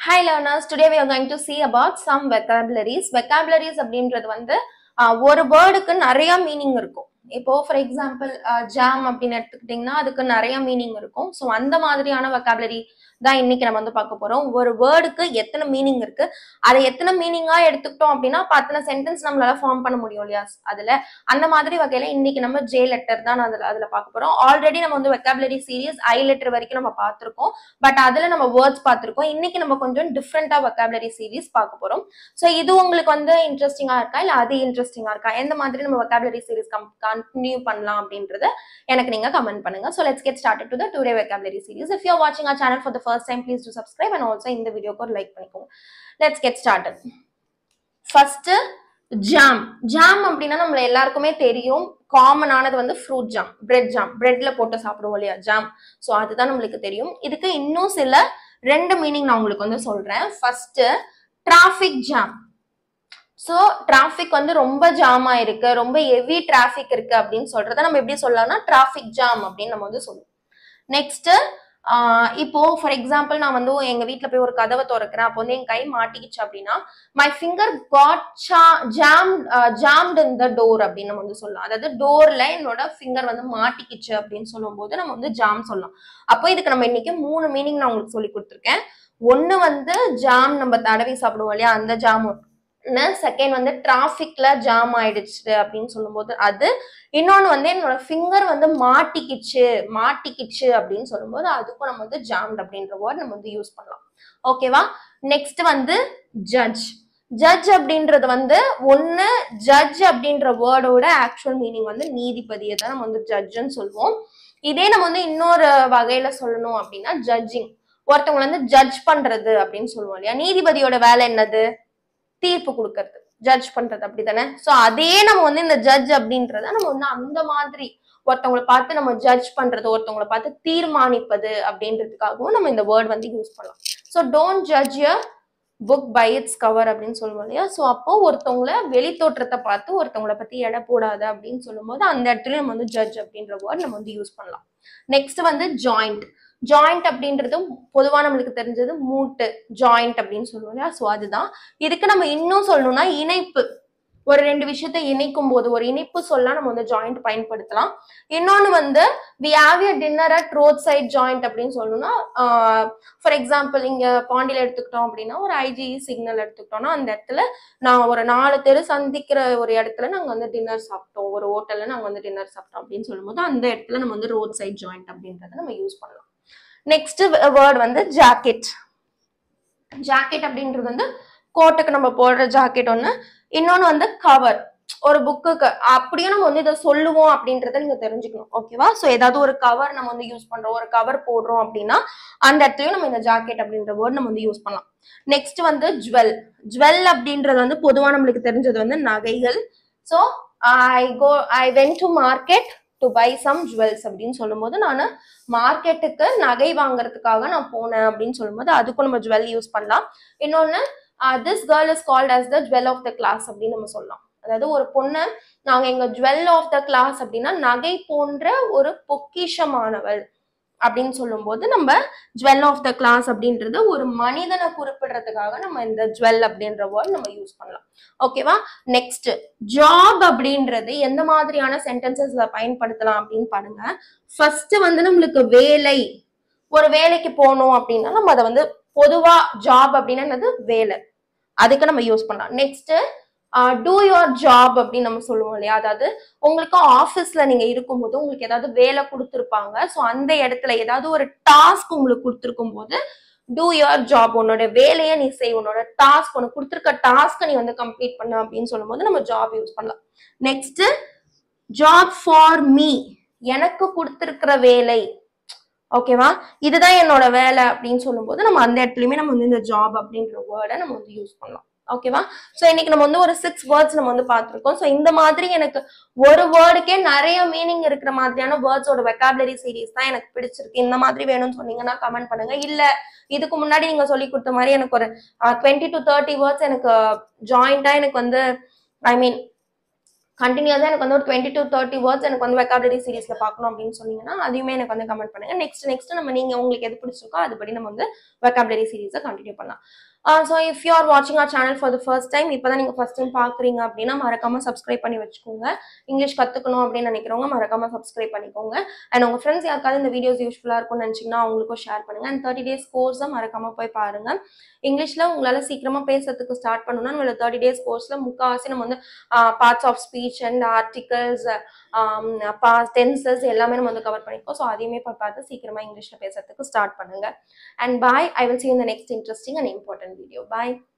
Hi learners, today we are going to see about some vocabularies. Vocabularies அப்படின்றது வந்து ஒரு வேர்டுக்கு நிறைய மீனிங் இருக்கும். இப்போ ஃபார் எக்ஸாம்பிள் ஜாம் அப்படின்னு எடுத்துக்கிட்டிங்கன்னா அதுக்கு நிறைய மீனிங் இருக்கும். ஸோ அந்த மாதிரியான vocabulary தான் இன்னைக்கு நம்ம வந்து பார்க்க போறோம். ஒரு வேர்டுக்கு எத்தனை மீனிங் இருக்கு, அதை எத்தனை மீனிங்கா எடுத்துக்கிட்டோம் அப்படின்னா அத்தனை சென்டென்ஸ் நம்மளால ஃபார்ம் பண்ண முடியும் இல்லையா? அதுல அந்த மாதிரி வகையில இன்னைக்கு நம்ம ஜே லெட்டர் தான் அதுல பார்க்க போறோம். ஆல்ரெடி நம்ம வந்து vocabulary சீரீஸ் ஐ லெட்டர் வரைக்கும் நம்ம பார்த்திருக்கோம். பட் அதுல நம்ம வேர்ட்ஸ் பார்த்திருக்கோம். இன்னைக்கு நம்ம கொஞ்சம் டிஃப்ரெண்டா vocabulary சீரீஸ் பார்க்க போறோம். ஸோ இது உங்களுக்கு வந்து இன்ட்ரெஸ்டிங்கா இருக்கா இல்ல அது இன்ட்ரெஸ்டிங்கா இருக்கா, எந்த மாதிரி நம்ம vocabulary சீரீஸ் கண்டினியூ பண்ணலாம் அப்படின்றத எனக்கு நீங்க கமெண்ட் பண்ணுங்க. So let's get started to the today vocabulary series. If you are watching our channel for the first time, please do subscribe and also இந்த வீடியோக்கு ஒரு லைக் பண்ணிக்கோங்க. Let's get started. First, jam. Jam அப்படின்னா நம்ம எல்லாருக்குமே தெரியும், காமனானது வந்து fruit jam, bread jam, பிரெட்ல போட்டு சாப்பிடுவோம் இல்லையா ஜாம். ஸோ அதுதான் நம்மளுக்கு தெரியும். இதுக்கு இன்னும் சில ரெண்டு மீனிங் நான் உங்களுக்கு வந்து சொல்றேன். First, traffic jam. So traffic வந்து ரொம்ப ஜாம் ஆயிருக்கு, ரொம்ப ஹெவி டிராஃபிக் இருக்கு அப்படின்னு சொல்றத நம்ம எப்படி சொல்லலாம்னா டிராஃபிக் ஜாம் அப்படின்னு நம்ம வந்து சொல்லுவோம். நெக்ஸ்ட், இப்போ ஃபார் எக்ஸாம்பிள் நான் வந்து எங்க வீட்டுல போய் ஒரு கதவை திறக்கிறேன், அப்போ வந்து என் கை மாட்டிக்கிச்சு அப்படின்னா my finger got jammed in the door அப்படின்னு நம்ம வந்து சொல்லலாம். அதாவது டோர்ல என்னோட ஃபிங்கர் வந்து மாட்டிக்கிச்சு அப்படின்னு சொல்லும் போது நம்ம வந்து ஜாம் சொல்லலாம். அப்போ இதுக்கு நம்ம இன்னைக்கு மூணு மீனிங் நான் உங்களுக்கு சொல்லி கொடுத்துருக்கேன். ஒன்னு வந்து ஜாம் நம்ம தடவி சாப்பிடுவோம் இல்லையா அந்த ஜாம், செகண்ட் வந்து டிராபிக்ல ஜாம் ஆயிடுச்சு அப்படின்னு சொல்லும் போது அது, இன்னொன்னு வந்து என்னோட ஃபிங்கர் வந்து மாட்டிக்கிச்சு அப்படின்னு சொல்லும் போது அதுக்கும் நம்ம வந்து ஜாம்ட் அப்படின்ற வேர்ட் நம்ம வந்து யூஸ் பண்ணலாம். ஓகேவா? நெக்ஸ்ட் வந்து ஜட்ஜ். ஜட்ஜ் அப்படின்றது வந்து ஒன்னு ஜட்ஜ் அப்படின்ற வேர்டோட ஆக்சுவல் மீனிங் வந்து நீதிபதியை தான் நம்ம வந்து ஜட்ஜ்ன்னு சொல்லுவோம். இதே நம்ம வந்து இன்னொரு வகையில சொல்லணும் அப்படின்னா ஜட்ஜிங். ஒருத்தவங்க வந்து ஜட்ஜ் பண்றது அப்படின்னு சொல்லுவோம் இல்லையா? நீதிபதியோட வேலை என்னது? தீர்ப்பு கொடுக்கறது, ஜட்ஜ் பண்றது, அப்படித்தானே? சோ அதே நம்ம வந்து இந்த ஜட்ஜ் அப்படின்றத நம்ம வந்து அந்த மாதிரி ஒருத்தவங்களை பார்த்து நம்ம ஜட்ஜ் பண்றது, ஒருத்தவங்களை பார்த்து தீர்மானிப்பது அப்படின்றதுக்காகவும் நம்ம இந்த வேர்ட் வந்து யூஸ் பண்ணலாம். So don't judge a book by its cover அப்படின்னு சொல்லுவோம் இல்லையா? ஸோ அப்போ ஒருத்தவங்களை வெளி தோற்றத்தை பார்த்து ஒருத்தவங்களை பத்தி எடை போடாது அப்படின்னு சொல்லும் போது அந்த இடத்துல நம்ம வந்து ஜட்ஜ் அப்படின்ற வேர்ட் நம்ம வந்து யூஸ் பண்ணலாம். நெக்ஸ்ட் வந்து ஜாயிண்ட். ஜாயிண்ட் அப்படின்றது பொதுவா நம்மளுக்கு தெரிஞ்சது மூட்டு, ஜாயிண்ட் அப்படின்னு சொல்லுவோம் இல்லையா? ஸோ அதுதான். இதுக்கு நம்ம இன்னும் சொல்லணும்னா இணைப்பு. ஒரு ரெண்டு விஷயத்த இணைக்கும் போது ஒரு இணைப்பு சொல்ல நம்ம வந்து ஜாயிண்ட் பயன்படுத்தலாம். இன்னொன்னு வந்து we have a dinner at roadside joint அப்படின்னு சொல்லணும்னா ஃபார் எக்ஸாம்பிள் இங்க பாண்டியில எடுத்துக்கிட்டோம் அப்படின்னா ஒரு ஐஜி சிக்னல் எடுத்துக்கிட்டோம்னா அந்த இடத்துல நான் ஒரு 4 தெரு சந்திக்கிற ஒரு இடத்துல நாங்க வந்து டின்னர் சாப்பிட்டோம், ஒரு ஹோட்டல்ல நாங்க வந்து டின்னர் சாப்பிட்டோம் அப்படின்னு சொல்லும் போது அந்த இடத்துல நம்ம வந்து ரோட் சைட் ஜாயிண்ட் அப்படின்றத நம்ம யூஸ் பண்ணலாம். நெக்ஸ்ட் வேர்ட் வந்து ஜாக்கெட். ஜாக்கெட் அப்படின்றது வந்து கோட்டுக்கு நம்ம போடுற ஜாக்கெட் ஒண்ணு, இன்னொன்னு வந்து கவர். ஒரு புக்குக்கு அப்படியே நம்ம வந்து இதை சொல்லுவோம் அப்படின்றத நீங்க தெரிஞ்சுக்கணும். ஓகேவா? சோ ஏதாவது ஒரு கவர் நம்ம வந்து யூஸ் பண்றோம், ஒரு கவர் போடுறோம் அப்படின்னா அந்த இடத்துலயும் நம்ம இந்த ஜாக்கெட் அப்படின்ற வேர்ட் நம்ம வந்து யூஸ் பண்ணலாம். நெக்ஸ்ட் வந்து ஜுவல். ஜுவல் அப்படின்றது வந்து பொதுவா நம்மளுக்கு தெரிஞ்சது வந்து நகைகள். So I went to market to buy some jewels அப்படின்னு சொல்லும் போது நான் மார்க்கெட்டுக்கு நகை வாங்குறதுக்காக நான் போனேன் அப்படின்னு சொல்லும் போது அதுக்கும் நம்ம ஜுவல் யூஸ் பண்ணலாம். இன்னொன்னு this girl is called as the jewel of the class அப்படின்னு நம்ம சொல்லலாம். அதாவது ஒரு பொண்ணு நாங்க எங்க ஜுவல் ஆஃப் த கிளாஸ் அப்படின்னா நகை போன்ற ஒரு பொக்கிஷமானவள் அப்படின்னு சொல்லும் போது நம்ம ஜுவல் ஆஃப் த கிளாஸ் அப்படின்றது ஒரு மனிதனை குறிப்பிடுறதுக்காக நம்ம இந்த ஜுவல் அப்படின்ற வேர்ட் நம்ம யூஸ் பண்ணலாம். ஓகேவா? நெக்ஸ்ட் ஜாப் அப்படின்றது எந்த மாதிரியான சென்டென்சஸ்ல பயன்படுத்தலாம் அப்படின்னு பாருங்க. ஃபர்ஸ்ட் வந்து நம்மளுக்கு வேலை, ஒரு வேலைக்கு போகணும் அப்படின்னா நம்ம அதை வந்து பொதுவா ஜாப் அப்படின்னா என்னது வேலை, அதுக்கு நம்ம யூஸ் பண்ணலாம். நெக்ஸ்ட் டூ யுவர் ஜாப் அப்படின்னு நம்ம சொல்லுவோம் இல்லையா? அதாவது உங்களுக்கு ஆஃபீஸ்ல நீங்க இருக்கும்போது உங்களுக்கு ஏதாவது வேலை கொடுத்துருப்பாங்க. ஸோ அந்த இடத்துல ஏதாவது ஒரு டாஸ்க் உங்களுக்கு கொடுத்துருக்கும் போது டூ யுவர் ஜாப், உன்னோட வேலையை நீ செய், உன்னோட டாஸ்க், உனக்கு கொடுத்துருக்க டாஸ்க்கை நீ வந்து கம்ப்ளீட் பண்ண அப்படின்னு சொல்லும் போது நம்ம ஜாப் யூஸ் பண்ணலாம். நெக்ஸ்ட் ஜாப் ஃபார் மீ, எனக்கு கொடுத்துருக்கிற வேலை. ஓகேவா? இதுதான் என்னோட வேலை அப்படின்னு சொல்லும் போது நம்ம அந்த இடத்துலயுமே நம்ம வந்து இந்த ஜாப் அப்படின்ற வேர்டை நம்ம வந்து யூஸ் பண்ணலாம். ஓகேவா? சோ இன்னைக்கு நம்ம வந்து ஒரு 6 வேர்ட்ஸ் நம்ம வந்து பார்த்திருக்கோம். சோ இந்த மாதிரி எனக்கு ஒரு வேர்டுக்கே நிறைய மீனிங் இருக்கிற மாதிரியான வேர்ட்ஸோட வெக்காபுலரி சீரீஸ் தான் எனக்கு பிடிச்சிருக்கு. இந்த மாதிரி வேணும்னு சொன்னீங்கன்னா கமெண்ட் பண்ணுங்க. இல்ல இதுக்கு முன்னாடி நீங்க சொல்லி கொடுத்த மாதிரி எனக்கு ஒரு 20 to 30 வேர்ட்ஸ் எனக்கு ஜாயிண்டா எனக்கு வந்து ஐ மீன் கண்டினியூஸாக எனக்கு வந்து ஒரு 20 to 30 வேர்ட்ஸ் எனக்கு வந்து வெக்காபுலரி சீரீஸ்ல பார்க்கணும் அப்படின்னு சொன்னீங்கன்னா அதையுமே எனக்கு வந்து கமெண்ட் பண்ணுங்க. நெக்ஸ்ட் நம்ம நீங்க உங்களுக்கு எது பிடிச்சிருக்கோ அதுபடி நம்ம வந்து வெக்காபுலரி சீரீஸை கண்டினியூ பண்ணலாம். ஸோ இஃப் யூ ஆர் வாட்சிங் our channel for the first time, இப்போ தான் நீங்கள் ஃபர்ஸ்ட் டைம் பார்க்குறீங்க அப்படின்னா மறக்காம சப்ஸ்கிரைப் பண்ணி வச்சுக்கோங்க. இங்கிலீஷ் கற்றுக்கணும் அப்படின்னு நினைக்கிறவங்க மறக்காம சப்ஸ்கிரைப் பண்ணிக்கோங்க. அண்ட் உங்கள் ஃப்ரெண்ட்ஸ் யாருக்காவது இந்த வீடியோஸ் யூஸ்ஃபுல்லாக இருக்கும்னு நினச்சிங்கன்னா அவங்களுக்கும் ஷேர் பண்ணுங்க. அண்ட் 30 days கோர்ஸை மறக்காம போய் பாருங்க. இங்கிலீஷில் உங்களால் சீக்கிரமாக பேசுறதுக்கு ஸ்டார்ட் பண்ணணும்னா நம்மளோட 30 days கோர்ஸில் முக்கால்வாசி நம்ம வந்து parts of speech and articles, tenses எல்லாமே நம்ம வந்து கவர் பண்ணியிருக்கோம். ஸோ அதையுமே போய் பார்த்து சீக்கிரமாக இங்கிலீஷில் பேசுறதுக்கு ஸ்டார்ட் பண்ணுங்க. And bye. I will see you in the next interesting and important video. Bye.